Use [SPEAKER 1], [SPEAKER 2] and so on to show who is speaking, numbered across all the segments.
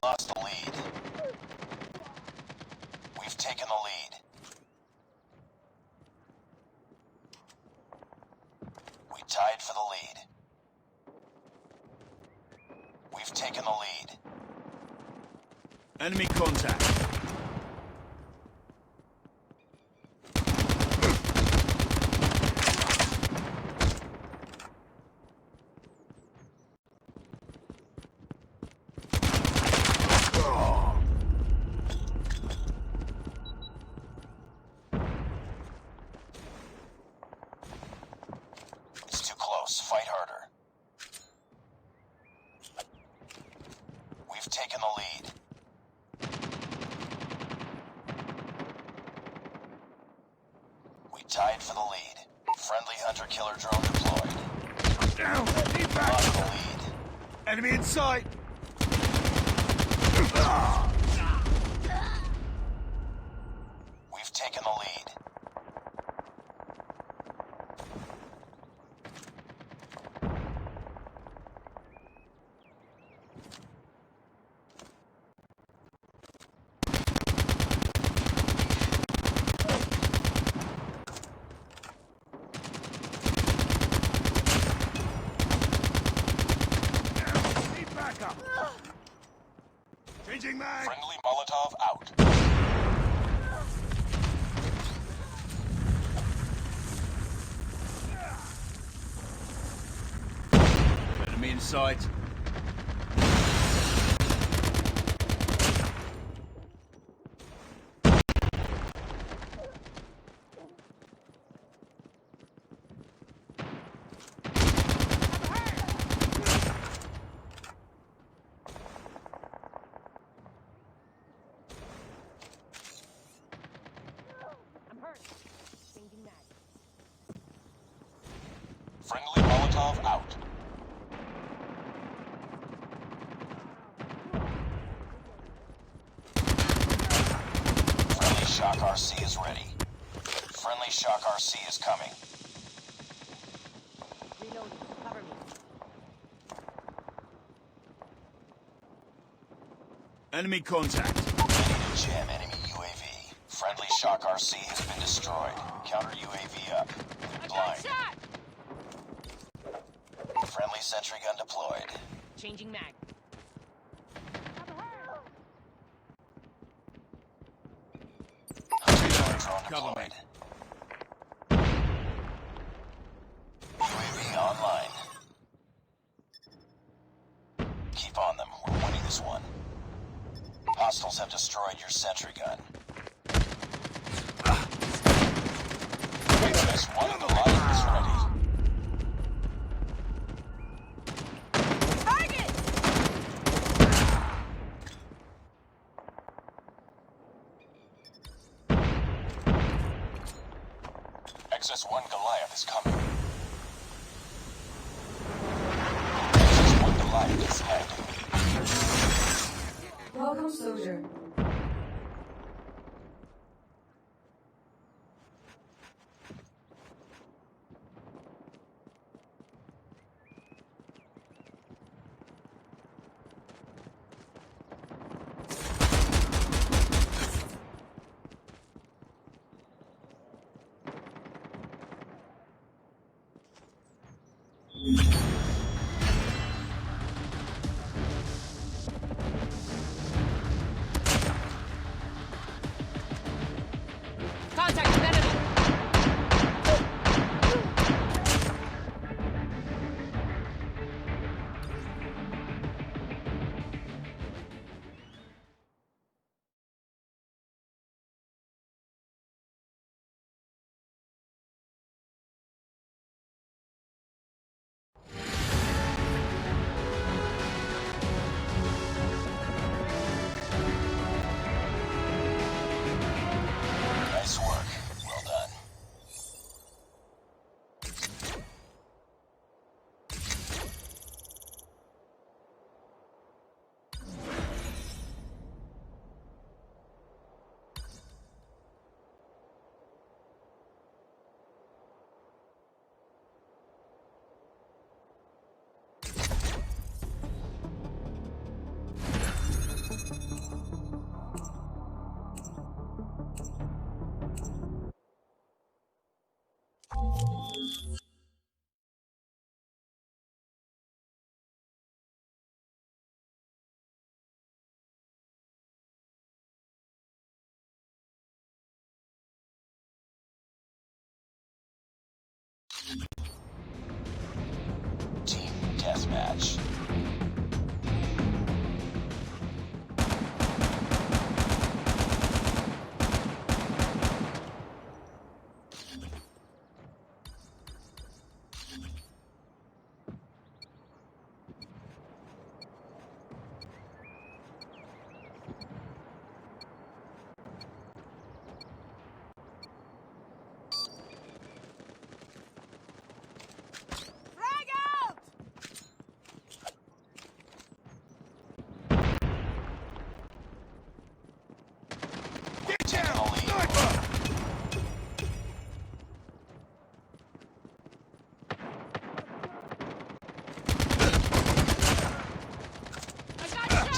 [SPEAKER 1] lost the lead. We've taken the lead. We tied for the lead. We've taken the lead.
[SPEAKER 2] Enemy contact.
[SPEAKER 1] It's too close. Fight harder. We've taken the lead. We tied for the lead. Friendly hunter-killer drone deployed.
[SPEAKER 2] Down. Need back.
[SPEAKER 1] Lost the lead.
[SPEAKER 2] Enemy in sight.
[SPEAKER 1] We've taken the lead.
[SPEAKER 2] Need backup. Changing mag.
[SPEAKER 1] Friendly Molotov out.
[SPEAKER 2] Enemy in sight.
[SPEAKER 3] I'm hurt. Changing mag.
[SPEAKER 1] Friendly Molotov out. Friendly Shock RC is ready. Friendly Shock RC is coming.
[SPEAKER 3] Reloading. Cover me.
[SPEAKER 2] Enemy contact.
[SPEAKER 1] Ready to jam enemy UAV. Friendly Shock RC has been destroyed. Counter UAV up. They're blind.
[SPEAKER 3] Shot!
[SPEAKER 1] Friendly sentry gun deployed.
[SPEAKER 3] Changing mag.
[SPEAKER 1] Hunter-killer drone
[SPEAKER 2] Cover me.
[SPEAKER 1] deployed. UAV online. Keep on them. We're winning this one. Hostiles have destroyed your sentry gun. This one Goliath is ready.
[SPEAKER 3] Target!
[SPEAKER 1] XS-1 Goliath is coming. XS-1 Goliath is landing.
[SPEAKER 4] Welcome, soldier.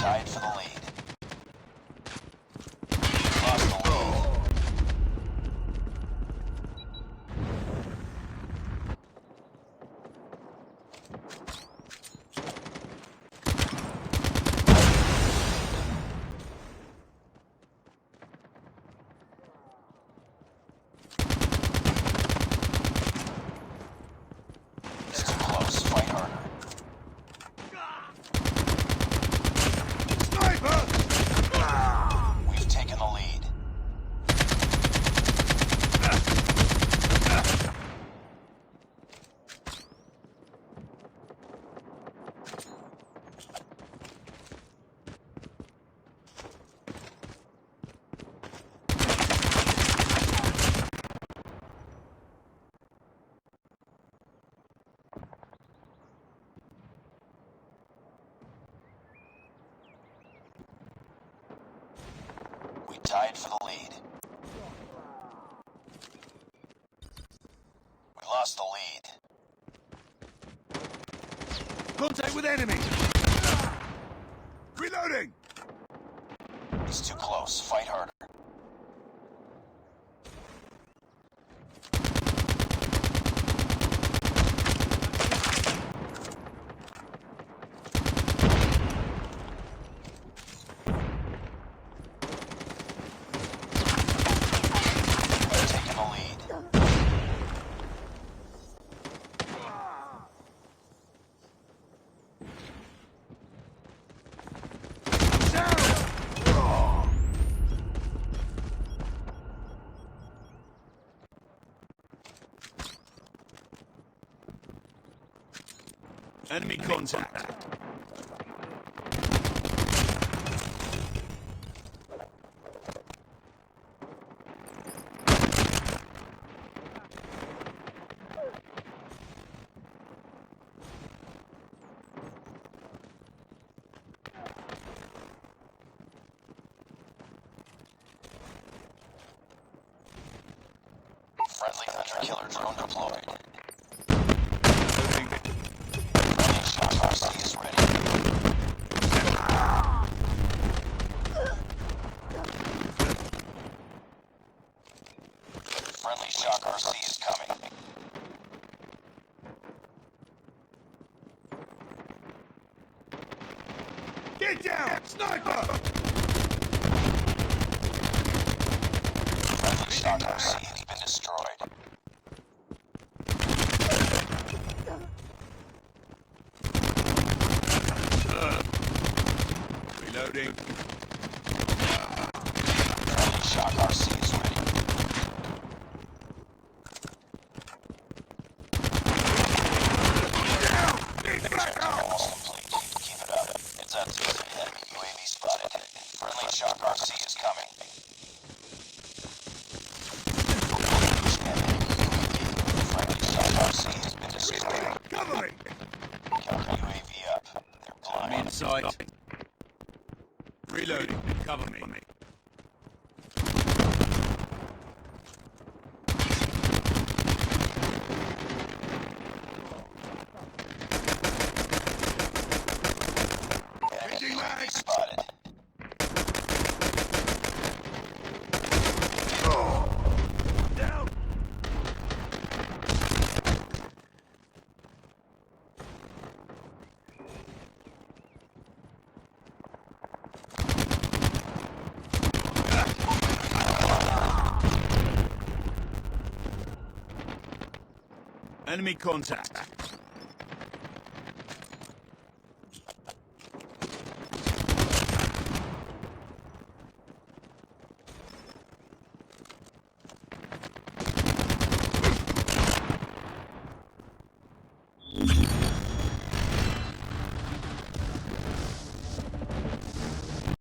[SPEAKER 1] tied for the lead. Lost the lead. It's too close. Fight harder.
[SPEAKER 2] Sniper!
[SPEAKER 1] We've taken the lead. We tied for the lead. We lost the lead.
[SPEAKER 2] Contact with enemy! Reloading!
[SPEAKER 1] It's too close. Fight harder. We're taking the lead.
[SPEAKER 2] Enemy contact.
[SPEAKER 1] Friendly hunter-killer drone deployed.
[SPEAKER 2] Loading.
[SPEAKER 1] Friendly Shock RC is ready. Friendly Shock RC is coming.
[SPEAKER 2] Get down! Sniper!
[SPEAKER 1] Friendly Shock RC has been destroyed.
[SPEAKER 2] Reloading.
[SPEAKER 1] Friendly Shock RC is ready. Mission almost complete. Keep it up. It's up to enemy UAV spotted. Friendly Shock RC is coming. Enemy UAV. Friendly Shock RC has been destroyed.
[SPEAKER 2] Cover me!
[SPEAKER 1] Counter UAV up. They're
[SPEAKER 2] I'm
[SPEAKER 1] blind.
[SPEAKER 2] in sight. Reloading. Cover me.
[SPEAKER 1] Enemy UAV spotted.
[SPEAKER 2] Down! Enemy contact.